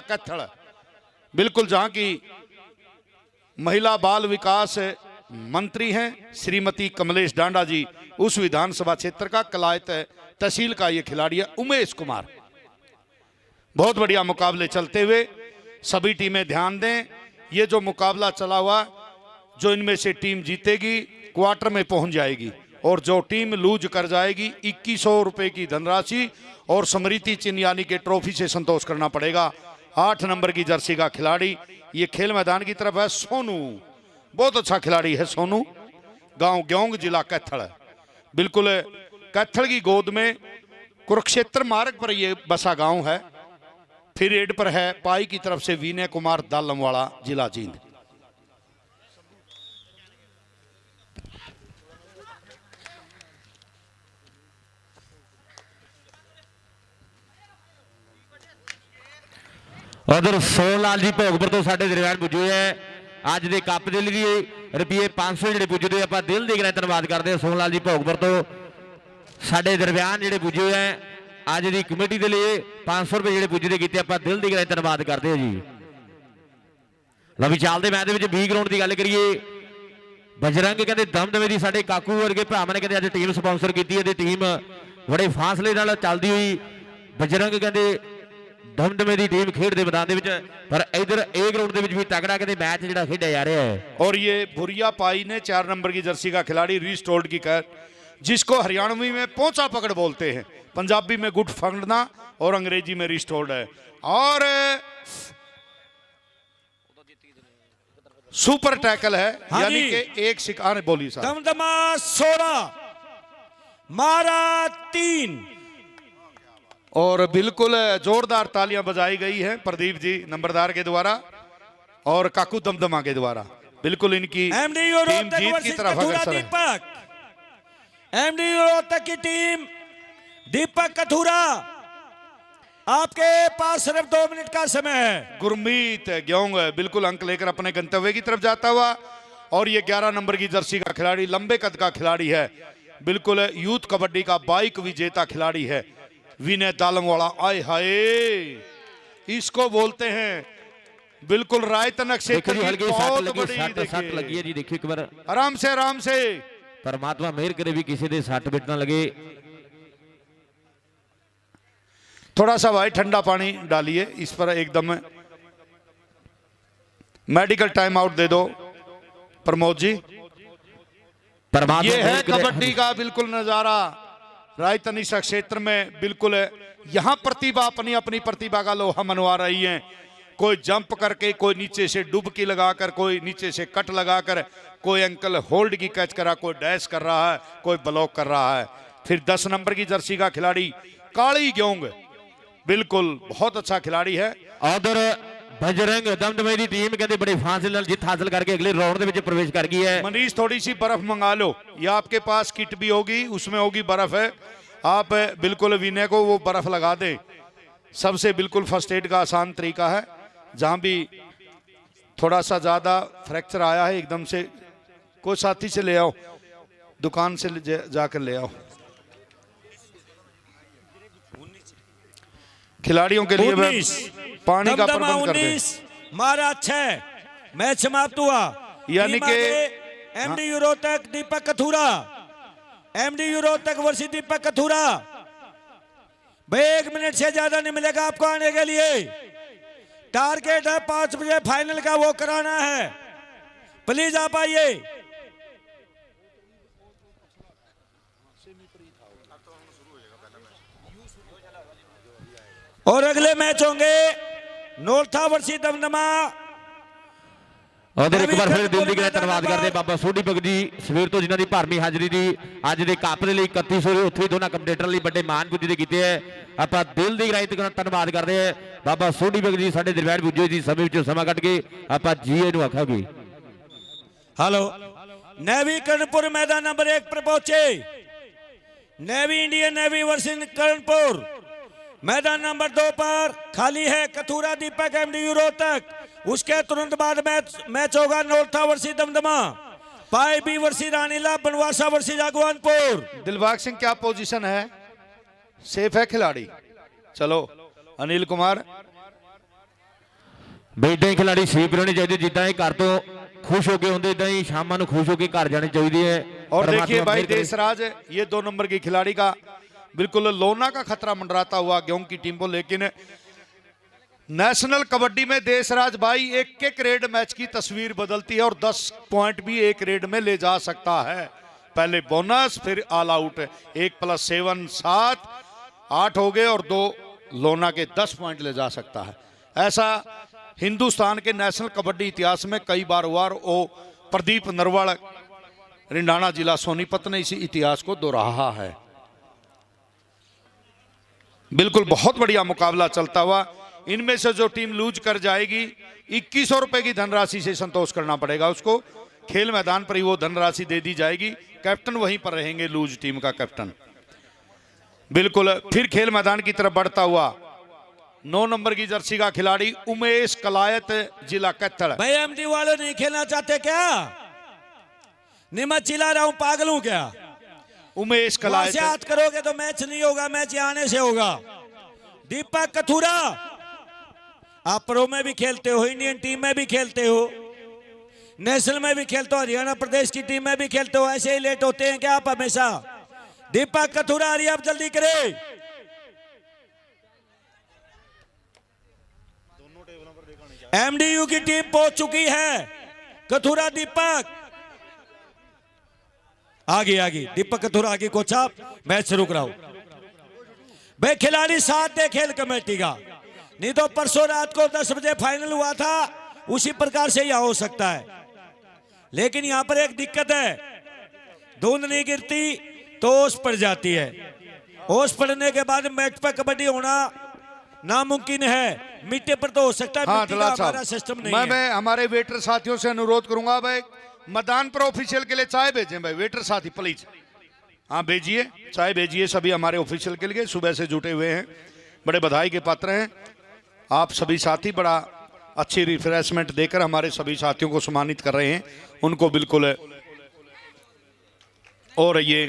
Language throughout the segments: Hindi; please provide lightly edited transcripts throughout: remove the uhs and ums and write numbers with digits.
कैथल, बिल्कुल जहां की महिला बाल विकास मंत्री हैं श्रीमती कमलेश डांडा जी, उस विधानसभा क्षेत्र का कलायत तहसील का ये खिलाड़ी है उमेश कुमार। बहुत बढ़िया मुकाबले चलते हुए, सभी टीमें ध्यान दें, ये जो मुकाबला चला हुआ, जो इनमें से टीम जीतेगी क्वार्टर में पहुंच जाएगी और जो टीम लूज कर जाएगी 2100 रुपए की धनराशि और स्मृति चिन्ह यानी कि ट्रॉफी से संतोष करना पड़ेगा। 8 नंबर की जर्सी का खिलाड़ी ये खेल मैदान की तरफ है सोनू, बहुत अच्छा खिलाड़ी है सोनू, गांव ग्योंग जिला कैथल। बिल्कुल कैथल की गोद में कुरुक्षेत्र मार्ग पर यह बसा गांव है। फिर एड पर है पाई की तरफ से विनय कुमार दालमवाड़ा जिला जींद। उधर सोनलाल जी भोगपुर तो साडे दरम्यान पुजे है। अज के कप के लिए रुपये 500 जो पुजते आप दिल की धन्यवाद करते हैं। सोनलाल जी भोगपुर तो साडे दरम्यान जो पुजे है अज की कमेटी के लिए 500 रुपये जो पुजते किए आप दिल की धन्यवाद करते हैं जी। लवी चालते मैच 20 ग्राउंड की गल करिए, बजरंग कहते दमदमे की साडे काकू वर्गे भरावां ने कहते अज टीम स्पॉन्सर की टीम बड़े फासले चलती हुई बजरंग कहते दमदमे की टीम खेड के मैदान पर इधर ए ग्राउंड भी तगड़ा कहते मैच जो खेड़ा जा रहा है। और ये भुरिया पाई ने 4 नंबर की जर्सी का खिलाड़ी रीस्टोल्ड की कैच, जिसको हरियाणवी में पोंचा पकड़ बोलते हैं, पंजाबी में गुट फंगना और अंग्रेजी में रीस्टोल्ड है। और सुपर टैकल है, यानी कि एक शिकार बोली साहब। दमदमा 16 मारा 3 और बिल्कुल जोरदार तालियां बजाई गई हैं प्रदीप जी नंबरदार के द्वारा और काकू दमदमा के द्वारा। बिल्कुल इनकी टीम जीत की तरफ अग्रसर है। एमडी रोहतक की टीम दीपक कथूरा, आपके पास सिर्फ 2 मिनट का समय है। गुरमीत ग्योंग बिल्कुल अंक लेकर अपने गंतव्य की तरफ जाता हुआ, और ये 11 नंबर की जर्सी का खिलाड़ी लंबे कद का खिलाड़ी है, बिल्कुल यूथ कबड्डी का बाइक विजेता खिलाड़ी है विनय दालमवाड़ा। आए हाय, इसको बोलते हैं बिल्कुल रायतनक क्षेत्र की बहुत बड़ी सट लगी है जी। देखिए एक बार आराम से परमात्मा मेहर करे भी किसी दे सट बिट ना लगे। थोड़ा सा भाई ठंडा पानी डालिए इस पर, एकदम मेडिकल टाइम आउट दे दो प्रमोद जी। ये है कबड्डी का बिल्कुल नजारा रायतनिशा क्षेत्र में। बिल्कुल यहां प्रतिभा अपनी अपनी प्रतिभा का लोहा मनवा रही है। कोई जंप करके, कोई नीचे से डुबकी लगाकर, कोई नीचे से कट लगाकर, कोई अंकल होल्ड की कैच करा, कोई डैश कर रहा है, कोई ब्लॉक कर रहा है। फिर 10 नंबर की जर्सी का खिलाड़ी काली ग्योंग, बिल्कुल बहुत अच्छा खिलाड़ी है। उधर बजरंग दमदमे की टीम कहते बड़े फासले जीत हासिल करके अगले राउंड में प्रवेश कर गई है। मनीष थोड़ी सी बर्फ मंगा लो, या आपके पास किट भी होगी, उसमें होगी बर्फ है, आप बिल्कुल विनय को वो बर्फ लगा दे। सबसे बिल्कुल फर्स्ट एड का आसान तरीका है, जहां भी थोड़ा सा ज्यादा फ्रैक्चर आया है एकदम से कोई साथी से ले आओ, दुकान से जाकर ले आओ। खिलाड़ियों के लिए पानी का प्रबंध कर दें। मारा 6 मैच समाप्त हुआ, यानी कि एमडी रोहतक दीपक कथूरा, एमडी रोहतक वर्सी दीपक कथूरा। भाई 1 मिनट से ज्यादा नहीं मिलेगा आपको आने के लिए। टारगेट है 5 बजे फाइनल का, वो कराना है। प्लीज आप आइए। और अगले मैच होंगे नोरथा वर्सी दमदमा। और एक बार फिर दिल की धन्यवाद करते बाबा सोढ़ी भगत जी सवेर तो जिन्होंने भरमी हाजरी दी अज के कप के लिए 3100 उत्थे दोनों कंपीटर लिए बड़े मान पुजे किए है। आप दिल की गहराई तक धन्यवाद करते हैं बाबा सोढ़ी भगत जी साडे दरम्यान पुजे जी, समय समा कट के आप जी ए आखांगे। हेलो, नेवी कर्णपुर मैदान नंबर 1 पर पहुंचे। Navy Indian navy versus Karanpur मैदान नंबर 2 पर खाली है कथूरा दीपक एमडी रोहतक। उसके तुरंत बाद मैच होगा नोरथा वर्सी दमदमा, पाई बी वर्सी रानीला, बनवासा वर्सी जागवानपुर। दिलबाग सिंह क्या पोजीशन है? सेफ है खिलाड़ी? चलो अनिल कुमार ਬਈ ਇਦਾਂ ਹੀ ਖਿਡਾਰੀ ਸੀਪ ਰਹਿਣੇ ਚਾਹੀਦੇ, ਜਿੱਦਾਂ ਇਹ ਘਰ ਤੋਂ खुश होके आते इदा ही शाम को खुश होके घर जाने चाहिए है। और देखिए भाई देशराज, ये 2 नंबर की खिलाड़ी का बिल्कुल लोना का खतरा मंडराता हुआ गेहूं की टीम को, लेकिन नेशनल कबड्डी में देशराज भाई एक एक रेड मैच की तस्वीर बदलती है और 10 पॉइंट भी एक रेड में ले जा सकता है। पहले बोनस फिर ऑल आउट, 1 + 7 7 8 हो गए और 2 लोना के 10 पॉइंट ले जा सकता है। ऐसा हिंदुस्तान के नेशनल कबड्डी इतिहास में कई बार हुआ और वो प्रदीप नरवाल रिंडाना जिला सोनीपत ने इसी इतिहास को दोहराया है। बिल्कुल बहुत बढ़िया मुकाबला चलता हुआ। इनमें से जो टीम लूज कर जाएगी 2100 रुपए की धनराशि से संतोष करना पड़ेगा उसको। खेल मैदान पर ही वो धनराशि दे दी जाएगी, कैप्टन वहीं पर रहेंगे, लूज टीम का कैप्टन। बिल्कुल फिर खेल मैदान की तरफ बढ़ता हुआ 9 नंबर की जर्सी का खिलाड़ी उमेश कलायत, जिला कैथल। भाई एमडी वालों नहीं खेलना चाहते क्या? निमत चिल्ला रहा हूं, पागल हूं क्या? उमेश कलायत से हाथ करोगे तो मैच नहीं होगा, मैच आने से होगा। दीपक कथुरा, आप प्रो में भी खेलते हो, इंडियन टीम में भी खेलते हो, नेशनल में भी खेलते हो, हरियाणा प्रदेश की टीम में भी खेलते हो, ऐसे ही लेट होते हैं क्या आप हमेशा? दीपक कथुरा आ रही है, आप जल्दी करे। एमडीयू की टीम पहुंच चुकी है। कथुरा दीपक आगे दीपक कथुरा आगे, कोच आप मैच शुरू कराओ। भाई खिलाड़ी साथ दे खेल कमेटी का, नहीं तो परसों रात को 10 बजे फाइनल हुआ था, उसी प्रकार से यह हो सकता है। लेकिन यहां पर एक दिक्कत है, धुंध नहीं गिरती तो ओस पड़ जाती है। ओस पड़ने के बाद मैच पर कबड्डी होना नामुमकिन है। मिट्टी पर तो हो सकता है, हाँ, मिट्टी का हमारा सिस्टम नहीं है। मैं हमारे वेटर साथियों से अनुरोध करूंगा भाई, मैदान पर ऑफिशियल के लिए चाय भेजें भाई, वेटर साथी प्लीज। हाँ भेजिए, चाय भेजिए सभी हमारे ऑफिशियल के लिए, सुबह से जुटे हुए हैं, बड़े बधाई के पात्र हैं आप सभी साथी। बड़ा अच्छी रिफ्रेशमेंट देकर हमारे सभी साथियों को सम्मानित कर रहे हैं, उनको बिल्कुल। और ये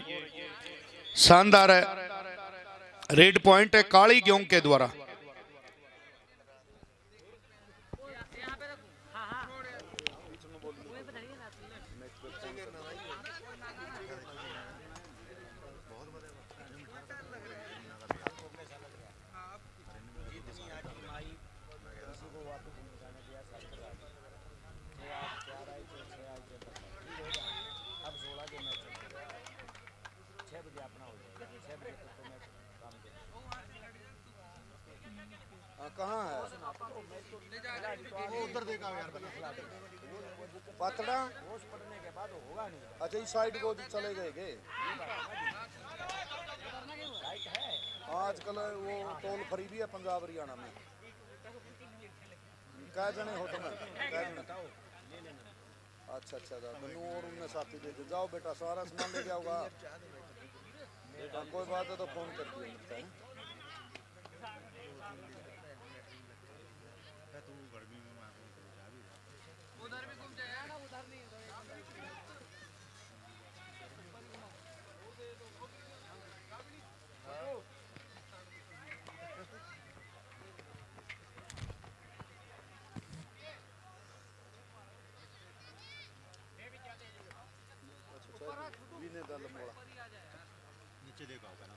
शानदार रेड पॉइंट है काली गेहूं के द्वारा। कहाँ है वो? उधर देखा यार पातड़ा। अच्छा इस साइड को चले गए आजकल वो टोल फ्री भी है पंजाब हरियाणा में। कै जने हो तुम? अच्छा मैनू और उनने साथी दे दे। जाओ बेटा सारा सामान ले जाओगा, कोई बात है तो फोन कर दिया। नीचे देखा होगा ना।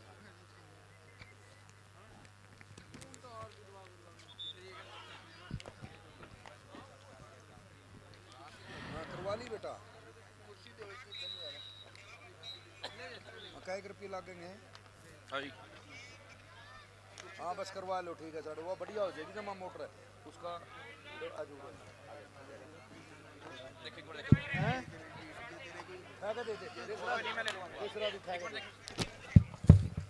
करवा ली बेटा, क्या रुपये लगेंगे? हाँ बस करवा लो, ठीक है सर, वो बढ़िया हो जाएगी जमा मोटर है उसका।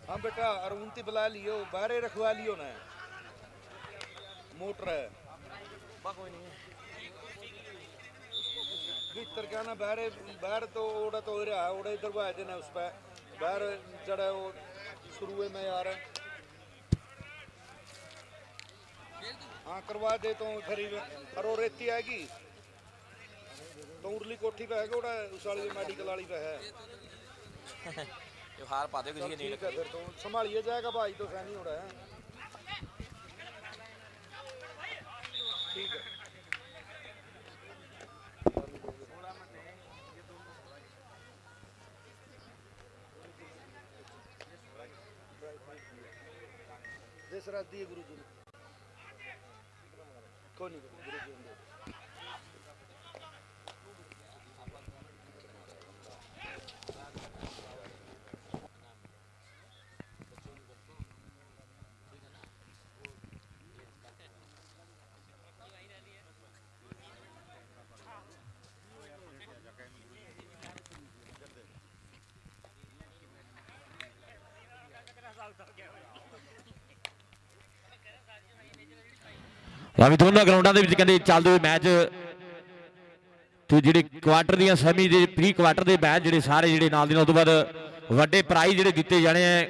हाँ बेटा, और उनती बुला लियो, बाहर रखवा लियो ना, मोटर है भीतर क्या ना, बाहर तो ओड़ा तो हो रहा है, ओड़ा इधर बहा देना उस पर, बाहर जड़ा वो शुरू में यार। हाँ करवा दे तो फिर और वो रेती आएगी तो उर्ली कोठी पे है, ओड़ा उस वाली मेडिकल वाली पे है। हार पाते किसी के नहीं ठीक है, फिर तो संभालिए जाएगा भाई, तो फैनी हो रहा है। ठीक है। ਵੀ ਦੋਨਾਂ ਗਰਾਊਂਡਾਂ ਦੇ ਵਿੱਚ ਕਹਿੰਦੇ ਚੱਲਦੇ ਹੋਏ ਮੈਚ ਤੇ ਜਿਹੜੇ ਕੁਆਟਰ ਦੀਆਂ ਸੈਮੀ ਦੇ ਪ੍ਰੀ ਕੁਆਟਰ ਦੇ ਮੈਚ ਜਿਹੜੇ ਸਾਰੇ ਜਿਹੜੇ ਨਾਲ ਦੀ ਨਾਲ, ਉਸ ਤੋਂ ਬਾਅਦ ਵੱਡੇ ਪ੍ਰਾਈਜ਼ ਜਿਹੜੇ ਦਿੱਤੇ ਜਾਣੇ ਆ।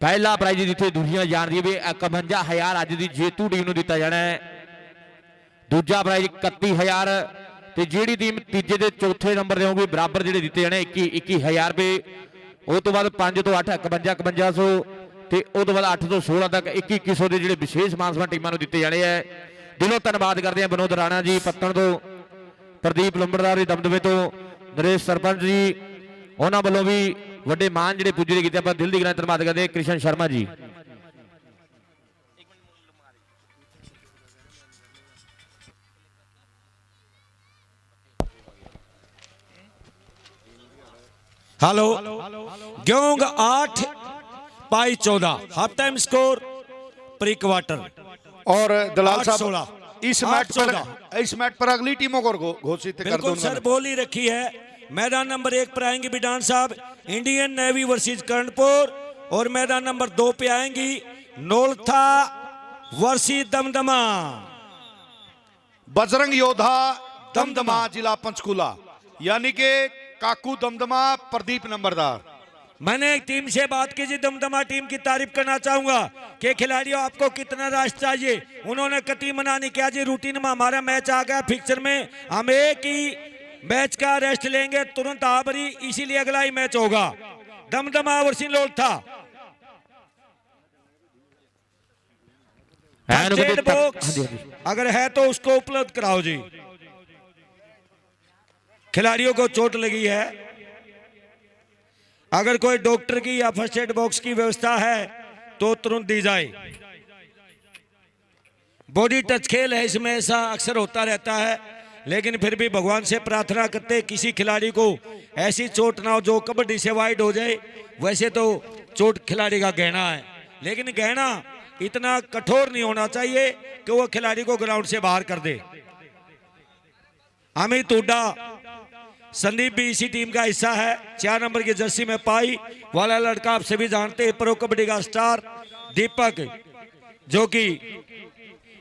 ਪਹਿਲਾ ਪ੍ਰਾਈਜ਼ ਜਿੱਥੇ ਦੁਨੀਆ ਜਾਣਦੀ ਹੈ ਵੀ 51000 ਅੱਜ ਦੀ ਜੇਤੂ ਟੀਮ ਨੂੰ ਦਿੱਤਾ ਜਾਣਾ ਹੈ। ਦੂਜਾ ਪ੍ਰਾਈਜ਼ 31000 ਤੇ ਜਿਹੜੀ ਟੀਮ ਤੀਜੇ ਤੇ ਚੌਥੇ ਨੰਬਰ ਤੇ ਹੋਊਗੀ ਬਰਾਬਰ ਜਿਹੜੇ ਦਿੱਤੇ ਜਾਣੇ 21000 ਰੁਪਏ। ਉਸ ਤੋਂ ਬਾਅਦ 5 ਤੋਂ 8 5100 ਤੇ ਉਸ ਤੋਂ ਬਾਅਦ 8 ਤੋਂ 16 ਤੱਕ 2100 ਦੇ ਜਿਹੜੇ ਵਿਸ਼ੇਸ਼ ਮਾਨ ਸਨਮਾਨ ਟੀਮਾਂ ਨੂੰ ਦਿੱਤੇ ਜਾਣੇ ਹੈ। ਦਿਲੋਂ ਧੰਨਵਾਦ ਕਰਦੇ ਹਾਂ ਵਿਨੋਦ ਰਾਣਾ ਜੀ ਪੱਤਣ ਤੋਂ, ਪ੍ਰਦੀਪ ਲੰਬੜਦਾਰ ਦੇ ਦਮਦਮੇ ਤੋਂ, ਨਰੇਸ਼ ਸਰਪੰਚ ਜੀ, ਉਹਨਾਂ ਵੱਲੋਂ ਵੀ ਵੱਡੇ ਮਾਨ ਜਿਹੜੇ ਪੁੱਜੇ ਕੀਤੇ, ਆਪਾਂ ਦਿਲ ਦੀ ਗਰਾਂ ਧੰਨਵਾਦ ਕਰਦੇ ਹਾਂ। ਕ੍ਰਿਸ਼ਨ ਸ਼ਰਮਾ ਜੀ हेलो ग्योंग 8 पाई 14 half time score pre quarter और दलाल 8-16 साहब इस मैच पर अगली टीमों को घोषित कर दो। बिल्कुल सर बोली रखी है। मैदान नंबर 1 पर आएंगे बिडान साहब इंडियन नेवी वर्सेस कर्णपुर, और मैदान नंबर 2 पे आएंगी नोलथा वर्सेस दमदमा। बजरंग योद्धा दमदमा जिला पंचकूला, यानी कि काकू दमदमा, प्रदीप नंबरदार। मैंने एक टीम से बात की जी, दमदमा टीम की तारीफ करना चाहूंगा कि खिलाड़ियों आपको कितना रेस्ट चाहिए। उन्होंने कतई मना नहीं किया जी, रूटीन में हमारा मैच आ गया, फिक्सर में हम एक ही मैच का रेस्ट लेंगे, तुरंत आबरी, इसीलिए अगला ही मैच होगा। Damdama versus Lolatha. First aid box अगर है तो उसको उपलब्ध कराओ जी। खिलाड़ियों को चोट लगी है, अगर कोई डॉक्टर की या फर्स्ट एड बॉक्स की व्यवस्था है तो तुरंत दी जाए। बॉडी टच खेल है, इसमें ऐसा अक्सर होता रहता है, लेकिन फिर भी भगवान से प्रार्थना करते किसी खिलाड़ी को ऐसी चोट ना हो जो कबड्डी से वाइड हो जाए। वैसे तो चोट खिलाड़ी का गहना है, लेकिन गहना इतना कठोर नहीं होना चाहिए कि वो खिलाड़ी को ग्राउंड से बाहर कर दे। अमित हुड्डा, संदीप भी इसी टीम का हिस्सा है। 4 नंबर की जर्सी में पाई वाला लड़का आप सभी जानते हैं, प्रो कबड्डी का स्टार दीपक, जो कि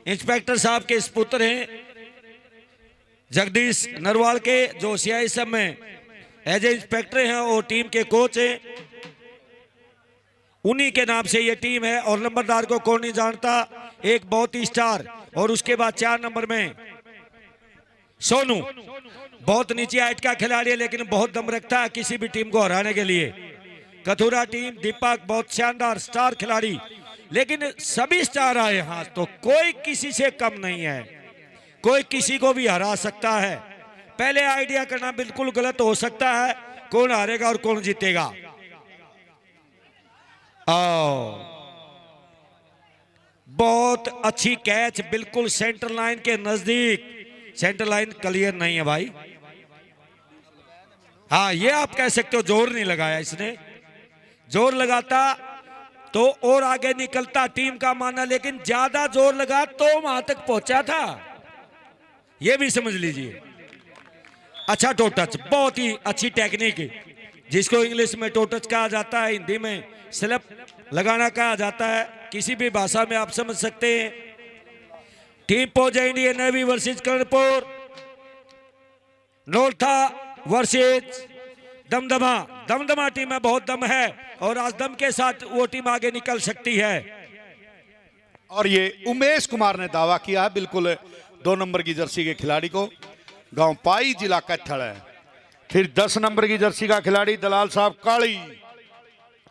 इंस्पेक्टर साहब के सुपुत्र हैं, जगदीश नरवाल के, जो सीआई सब में एज ए इंस्पेक्टर हैं और टीम के कोच हैं। उन्हीं के नाम से ये टीम है, और नंबरदार को कौन नहीं जानता, एक बहुत ही स्टार। और उसके बाद 4 नंबर में सोनू, बहुत नीचे हाइट का खिलाड़ी है, लेकिन बहुत दम रखता है किसी भी टीम को हराने के लिए। कथुरा टीम दीपक बहुत शानदार स्टार खिलाड़ी, लेकिन सभी स्टार आए यहाँ तो कोई किसी से कम नहीं है, कोई किसी को भी हरा सकता है। पहले आइडिया करना बिल्कुल गलत हो सकता है कौन हारेगा और कौन जीतेगा। बहुत अच्छी कैच, बिल्कुल सेंटर लाइन के नजदीक। सेंटर लाइन क्लियर नहीं है भाई, हाँ ये आप कह सकते हो जोर नहीं लगाया इसने, जोर लगाता तो और आगे निकलता टीम का मानना, लेकिन ज्यादा जोर लगा तो वहां तक पहुंचा था, ये भी समझ लीजिए। अच्छा टो टच, बहुत ही अच्छी टेक्निक, जिसको इंग्लिश में टो टच कहा जाता है, हिंदी में स्लैप लगाना कहा जाता है, किसी भी भाषा में आप समझ सकते हैं। टीम पहुंचे Indian navy versus Karnapur, Nolatha versus Damdama. Damdama team में बहुत दम है और आज दम के साथ वो टीम आगे निकल सकती है। और ये उमेश कुमार ने दावा किया है बिल्कुल 2 नंबर की जर्सी के खिलाड़ी को, गांव पाई जिला कैथल है। फिर 10 नंबर की जर्सी का खिलाड़ी दलाल साहब काली,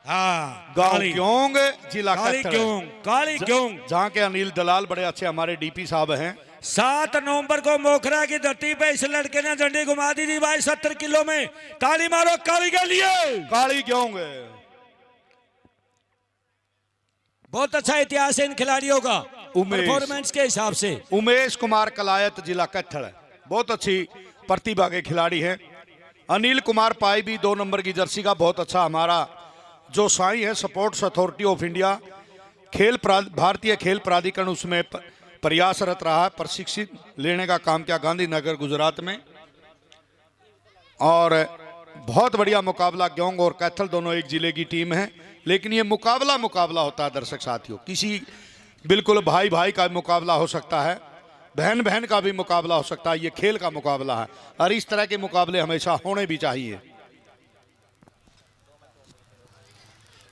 हाँ गांव क्योंग जिला कैथल, काली क्योंग, जहां के अनिल दलाल बड़े अच्छे हमारे डीपी साहब हैं। 7 नवंबर को मोखरा की धरती पे इस लड़के ने झंडी घुमा दी थी भाई 70 किलो में। ताली मारो काली के लिए। काली क्योंग बहुत अच्छा इतिहास है इन खिलाड़ियों का उमेश। परफॉर्मेंस के हिसाब से। उमेश कुमार कलायत, जिला कैथल, बहुत अच्छी प्रतिभा के खिलाड़ी हैं। अनिल कुमार पाई भी 2 नंबर की जर्सी का बहुत अच्छा, हमारा जो साई है स्पोर्ट्स अथॉरिटी ऑफ इंडिया भारतीय खेल प्राधिकरण, उसमें प्रयासरत रहा है, प्रशिक्षित लेने का काम किया गांधीनगर गुजरात में। और बहुत बढ़िया मुकाबला, ग्योंग और कैथल दोनों एक जिले की टीम है, लेकिन ये मुकाबला होता है दर्शक साथियों। किसी बिल्कुल भाई भाई का मुकाबला हो सकता है, बहन बहन का भी मुकाबला हो सकता है, ये खेल का मुकाबला है और इस तरह के मुकाबले हमेशा होने भी चाहिए।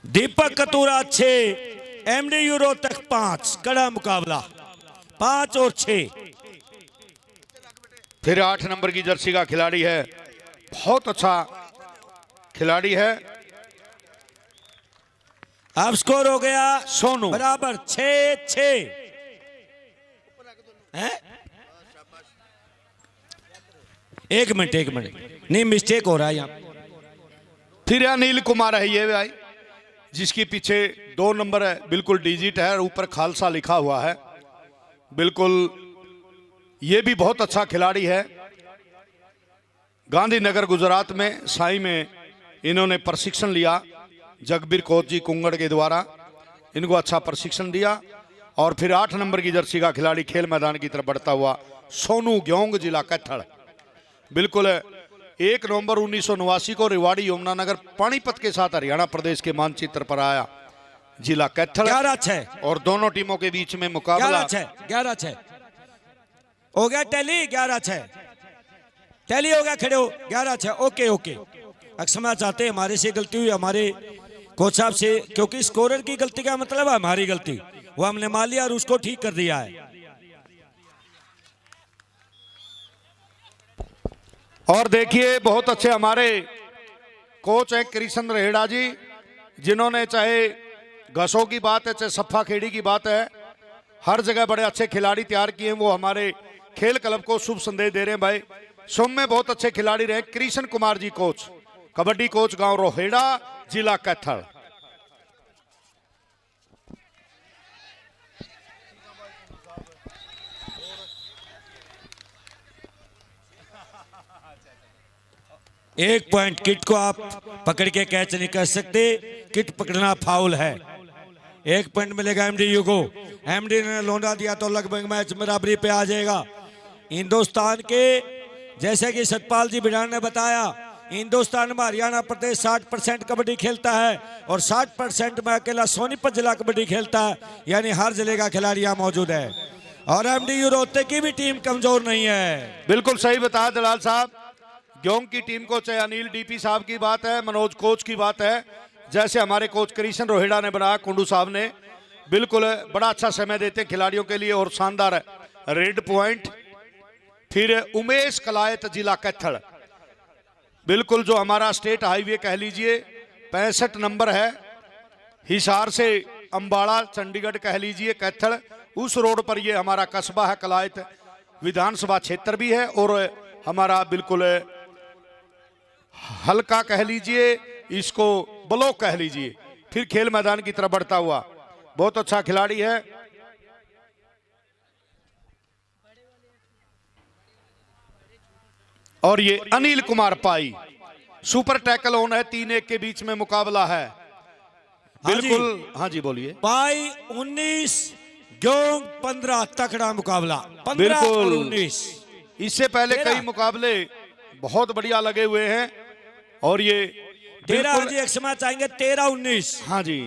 दीपक कतूरा 6, एमडी यूरो तक 5, कड़ा मुकाबला 5 और 6। फिर 8 नंबर की जर्सी का खिलाड़ी है, बहुत अच्छा खिलाड़ी है। अब स्कोर हो गया सोनू बराबर 6-6 है। एक मिनट नहीं, मिस्टेक हो रहा है यहाँ। फिर अनिल कुमार है ये भाई, जिसके पीछे 2 नंबर है, बिल्कुल डिजिट है और ऊपर खालसा लिखा हुआ है। बिल्कुल ये भी बहुत अच्छा खिलाड़ी है। गांधीनगर गुजरात में साई में इन्होंने प्रशिक्षण लिया, जगबीर कोच जी कुंगड़ के द्वारा इनको अच्छा प्रशिक्षण दिया। और फिर 8 नंबर की जर्सी का खिलाड़ी खेल मैदान की तरफ बढ़ता हुआ सोनू ग्योंग, जिला कैथल, बिल्कुल 1 नवंबर 1989 को रेवाड़ी यमुनानगर पानीपत के साथ हरियाणा प्रदेश के मानचित्र पर आया, जिला कैथल। 11-6 और दोनों टीमों के बीच में मुकाबला 11-6 हो गया। टैली 11-6 टैली हो गया, खड़े हो 11-6। ओके क्षमा चाहते हैं, हमारे से गलती हुई, हमारे कोच साहब से, क्योंकि स्कोरर की गलती का मतलब है हमारी गलती, वो हमने मान लिया और उसको ठीक कर दिया है। और देखिए बहुत अच्छे हमारे कोच हैं कृष्ण रेहड़ा जी, जिन्होंने चाहे घसों की बात है चाहे सफा खेड़ी की बात है, हर जगह बड़े अच्छे खिलाड़ी तैयार किए हैं। वो हमारे खेल क्लब को शुभ संदेश दे रहे हैं। भाई सुम में बहुत अच्छे खिलाड़ी रहे। कृष्ण कुमार जी कोच, कबड्डी कोच, गांव रोहेड़ा, जिला कैथल। एक पॉइंट, किट को आप पकड़ के कैच नहीं कर सकते, किट पकड़ना फाउल है। 1 पॉइंट मिलेगा एमडीयू को। एमडी ने लौंडा दिया तो लगभग मैच बराबरी पे आ जाएगा। हिंदुस्तान के, जैसे कि सतपाल जी बिडान ने बताया, हिंदुस्तान में हरियाणा प्रदेश 60% कबड्डी खेलता है और 60% में अकेला सोनीपत जिला कबड्डी खेलता है, यानी हर जिले का खिलाड़ी यहाँ मौजूद है। और एमडीयू रोहतक की भी टीम कमजोर नहीं है। बिल्कुल सही बताया दलाल साहब। ग्योंग की टीम को चाहे अनिल डीपी साहब की बात है, मनोज कोच की बात है, जैसे हमारे कोच कृष्ण रोहिड़ा ने बनाया, कुंडू साहब ने, बिल्कुल बड़ा अच्छा समय देते हैं खिलाड़ियों के लिए और शानदार रेड पॉइंट। फिर उमेश कलायत, जिला कैथल, बिल्कुल जो हमारा स्टेट हाईवे कह लीजिए 65 नंबर है, हिसार से अंबाड़ा चंडीगढ़ कह लीजिए कैथल, उस रोड पर ये हमारा कस्बा है। कलायत विधानसभा क्षेत्र भी है और हमारा बिल्कुल हल्का कह लीजिए, इसको ब्लॉक कह लीजिए। फिर खेल मैदान की तरफ बढ़ता हुआ बहुत अच्छा खिलाड़ी है। और ये अनिल कुमार पाई, सुपर टैकल ऑन है, 3-1 के बीच में मुकाबला है। बिल्कुल हाँ जी बोलिए। पाई 19, ग्योंग 15, तकड़ा मुकाबला 15 बिल्कुल। और 19। इससे पहले कई मुकाबले बहुत बढ़िया लगे हुए हैं और ये 13 जी क्षमा चाहेंगे 13-19। हाँ जी,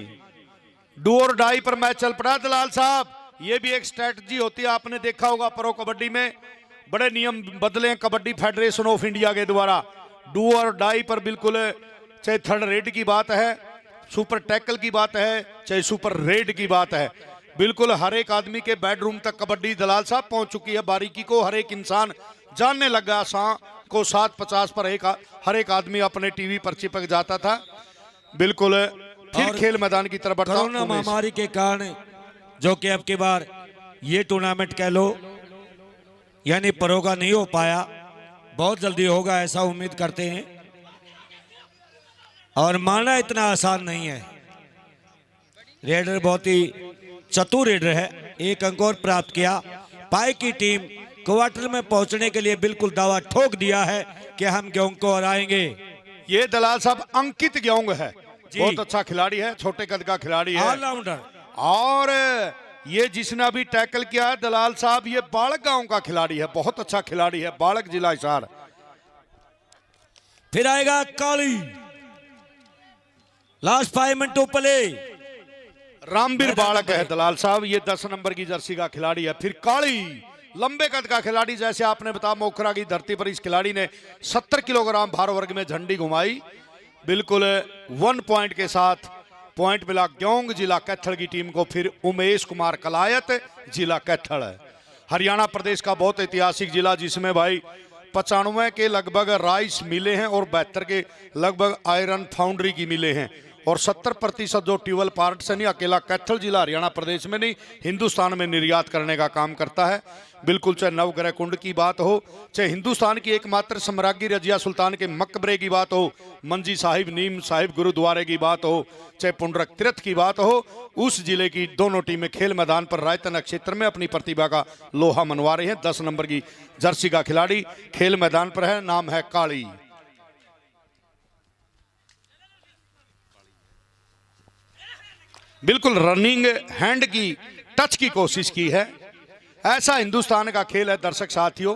डू और डाई पर मैच चल पड़ा दलाल साहब। ये भी एक स्ट्रेटजी होती है, आपने देखा होगा प्रो कबड्डी में बड़े नियम बदले हैं कबड्डी फेडरेशन ऑफ इंडिया के द्वारा। डू और डाई पर बिल्कुल, चाहे थर्ड रेड की बात है, सुपर टैकल की बात है, चाहे सुपर रेड की बात है, बिल्कुल हर एक आदमी के बेडरूम तक कबड्डी दलाल साहब पहुंच चुकी है। बारीकी को हर एक इंसान जानने लगा। को 7:50 पर हर एक आदमी अपने टीवी पर चिपक जाता था। बिल्कुल फिर खेल मैदान की तरफ बढ़ता। कोरोना महामारी के कारण जो कि अब की बार ये टूर्नामेंट कह लो यानी परोगा नहीं हो पाया, बहुत जल्दी होगा ऐसा उम्मीद करते हैं और माना इतना आसान नहीं है। रेडर बहुत ही चतुर रेडर है, 1 अंक और प्राप्त किया। पाई की टीम क्वार्टर में पहुंचने के लिए बिल्कुल दावा ठोक दिया है कि हम ग्योंग को हराएंगे। ये दलाल साहब अंकित ग्योंग है, जी। बहुत अच्छा खिलाड़ी है, छोटे कद का खिलाड़ी है। ऑलराउंडर। और ये जिसने अभी टैकल किया है दलाल साहब, ये बालक गांव का खिलाड़ी है, बहुत अच्छा खिलाड़ी है, बालक जिला हिसार। फिर आएगा Kali, last 5 minute to play. Ramveer बालक है दलाल साहब, ये 10 नंबर की जर्सी का खिलाड़ी है। फिर काली, लंबे कद का खिलाड़ी, जैसे आपने बताया मोखरा की धरती पर इस खिलाड़ी ने 70 किलोग्राम भार वर्ग में झंडी घुमाई। बिल्कुल 1 पॉइंट के साथ पॉइंट मिला ग्योंग जिला कैथल की टीम को। फिर उमेश कुमार कलायत, जिला कैथल है, हरियाणा प्रदेश का बहुत ऐतिहासिक जिला, जिसमें भाई 95 के लगभग राइस मिले हैं और 72 के लगभग आयरन फाउंड्री की मिले हैं, और 70% जो ट्यूबवेल पार्ट से नहीं, अकेला कैथल जिला हरियाणा प्रदेश में नहीं हिंदुस्तान में निर्यात करने का काम करता है। बिल्कुल, चाहे नवग्रह कुंड की बात हो, चाहे हिंदुस्तान की एकमात्र सम्राज्ञी रजिया सुल्तान के मकबरे की बात हो, मंजी साहिब नीम साहिब गुरुद्वारे की बात हो, चाहे पुंडरक तीर्थ की बात हो, उस जिले की दोनों टीमें खेल मैदान पर रायतन क्षेत्र में अपनी प्रतिभा का लोहा मनवा रही हैं। 10 नंबर की जर्सी का खिलाड़ी खेल मैदान पर है, नाम है काली। बिल्कुल रनिंग हैंड की टच की कोशिश की है। ऐसा हिंदुस्तान का खेल है दर्शक साथियों,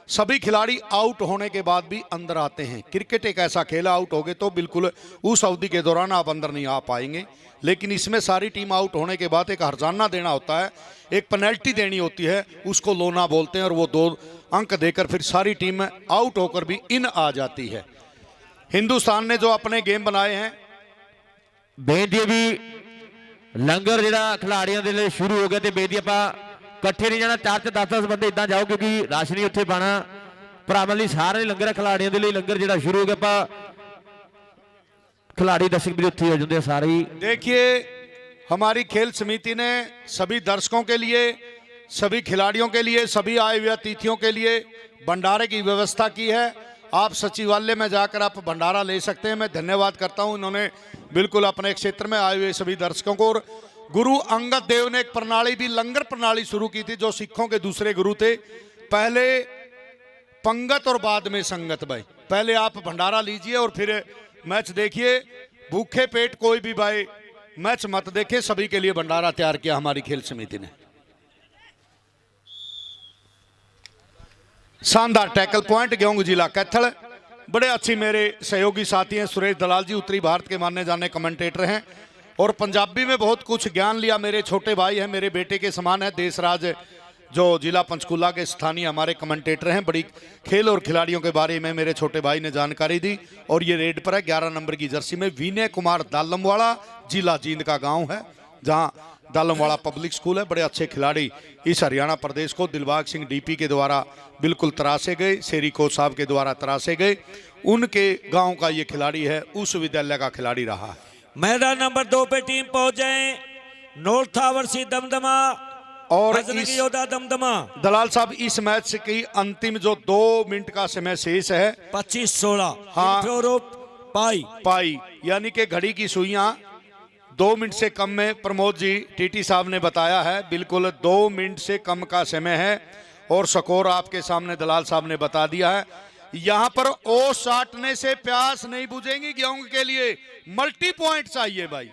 सभी खिलाड़ी आउट होने के बाद भी अंदर आते हैं। क्रिकेट एक ऐसा खेल है, आउट हो गए तो बिल्कुल उस अवधि के दौरान आप अंदर नहीं आ पाएंगे, लेकिन इसमें सारी टीम आउट होने के बाद एक हर्जाना देना होता है, एक पेनल्टी देनी होती है, उसको लोना बोलते हैं, और वो 2 अंक देकर फिर सारी टीम आउट होकर भी इन आ जाती है। हिंदुस्तान ने जो अपने गेम बनाए हैं, बेनती भी लंगर ਜਿਹੜਾ ਖਿਲਾੜੀਆਂ ਦੇ ਲਈ ਸ਼ੁਰੂ ਹੋ ਗਿਆ ਤੇ ਬੇਦੀ ਆਪਾਂ ਇਕੱਠੇ ਨਹੀਂ ਜਾਣਾ, 4-10 ਬੰਦੇ ਇਦਾਂ ਜਾਓ, ਕਿਉਂਕਿ ਰਸ਼ ਨਹੀਂ ਉੱਥੇ ਪਾਣਾ ਭਰਾਵਾਂ ਲਈ, ਸਾਰੇ ਲੰਗਰ ਖਿਲਾੜੀਆਂ ਦੇ ਲਈ ਲੰਗਰ ਜਿਹੜਾ ਸ਼ੁਰੂ ਹੋ ਗਿਆ। ਆਪਾਂ खिलाड़ी दर्शक भी उत्थे हो जाते हैं सारे ही। देखिए हमारी खेल समिति ने सभी दर्शकों के लिए, सभी खिलाड़ियों के लिए, सभी आए हुए अतिथियों के लिए भंडारे की व्यवस्था की है। आप सचिवालय में जाकर आप भंडारा ले सकते हैं। मैं धन्यवाद करता हूं, इन्होंने बिल्कुल अपने क्षेत्र में आए हुए सभी दर्शकों को। और गुरु अंगद देव ने एक प्रणाली भी, लंगर प्रणाली शुरू की थी, जो सिखों के दूसरे गुरु थे। पहले पंगत और बाद में संगत। भाई पहले आप भंडारा लीजिए और फिर मैच देखिए। भूखे पेट कोई भी भाई मैच मत देखे, सभी के लिए भंडारा तैयार किया हमारी खेल समिति ने। शानदार टैकल पॉइंट ग्योंग जिला कैथल। बड़े अच्छी मेरे सहयोगी साथी हैं सुरेश दलाल जी, उत्तरी भारत के माने जाने कमेंटेटर हैं और पंजाबी में बहुत कुछ ज्ञान लिया। मेरे छोटे भाई हैं, मेरे बेटे के समान है। देशराज जो जिला पंचकूला के स्थानीय हमारे कमेंटेटर हैं, बड़ी खेल और खिलाड़ियों के बारे में मेरे छोटे भाई ने जानकारी दी। और ये रेड पर है 11 नंबर की जर्सी में विनय कुमार दालमवाड़ा, जिला जींद का गांव है, जहां दालमवाड़ा पब्लिक स्कूल है। बड़े अच्छे खिलाड़ी इस हरियाणा प्रदेश को दिलबाग सिंह डीपी के द्वारा बिल्कुल तराशे गए, शेरी कोच साहब के द्वारा तराशे गए। उनके गांव का ये खिलाड़ी है, उस विद्यालय का खिलाड़ी रहा है। मैदान नंबर 2 पे टीम पहुंच जाए। नॉर्थ आवर्सी दमदमा और बजरंगी योद्धा दमदमा। दलाल साहब इस मैच की अंतिम जो 2 मिनट का समय शेष है 25-16 हाँ। पाई यानी कि घड़ी की सुइयां 2 मिनट से कम में, प्रमोद जी टीटी साहब ने बताया है, बिल्कुल 2 मिनट से कम का समय है। और स्कोर आपके सामने दलाल साहब ने बता दिया है। यहां पर ओस साटने से प्यास नहीं बुझेंगी ग्योंग के लिए, मल्टी पॉइंट चाहिए भाई,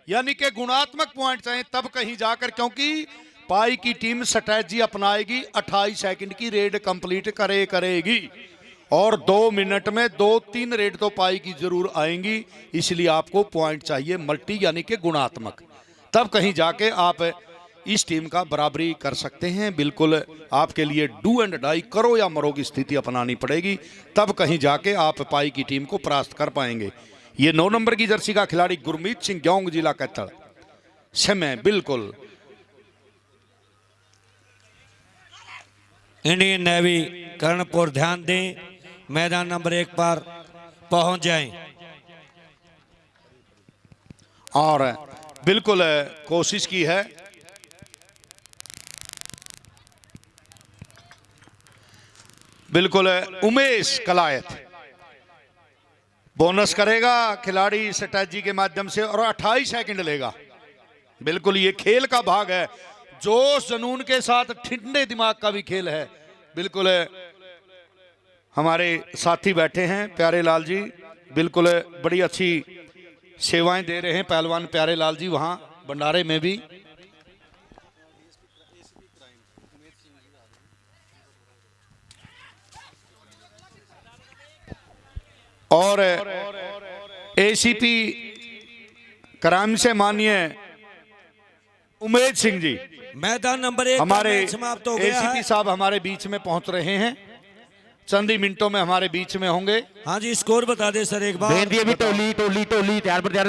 यानी कि गुणात्मक पॉइंट चाहिए तब कहीं जाकर, क्योंकि पाई की टीम स्ट्रैटेजी अपनाएगी, 28 सेकंड की रेड कंप्लीट करेगी और 2 मिनट में 2-3 रेड तो पाई की जरूर आएंगी। इसलिए आपको पॉइंट चाहिए मल्टी, यानी कि गुणात्मक, तब कहीं जाके आप इस टीम का बराबरी कर सकते हैं। बिल्कुल आपके लिए डू एंड डाई, करो या मरो की स्थिति अपनानी पड़ेगी, तब कहीं जाके आप पाई की टीम को परास्त कर पाएंगे। ये 9 नंबर की जर्सी का खिलाड़ी गुरमीत सिंह ग्योंग जिला कैथल। समय बिल्कुल इंडियन नेवी कर्णपुर, ध्यान दें, मैदान नंबर 1 पर पहुंच जाएं। और बिल्कुल कोशिश की है। बिल्कुल उमेश कलायत बोनस करेगा खिलाड़ी स्ट्रैटेजी के माध्यम से और 28 सेकंड लेगा। बिल्कुल ये खेल का भाग है, जोश जुनून के साथ ठंडे दिमाग का भी खेल है। बिल्कुल हमारे साथी बैठे हैं प्यारे लाल जी, बिल्कुल बड़ी अच्छी सेवाएं दे रहे हैं पहलवान प्यारे लाल जी वहां भंडारे में भी। और एसीपी क्राइम से माननीय उमेश सिंह जी मैदान नंबर 1 हमारे समाप्त हो गया एसीपी है। साहब हमारे बीच में पहुंच रहे हैं, चंद ही मिनटों में हमारे बीच में होंगे। हाँ जी, स्कोर बता दे सर एक बार। बेनती है भी ढोली ढोली ढोली तैयार पर तैयार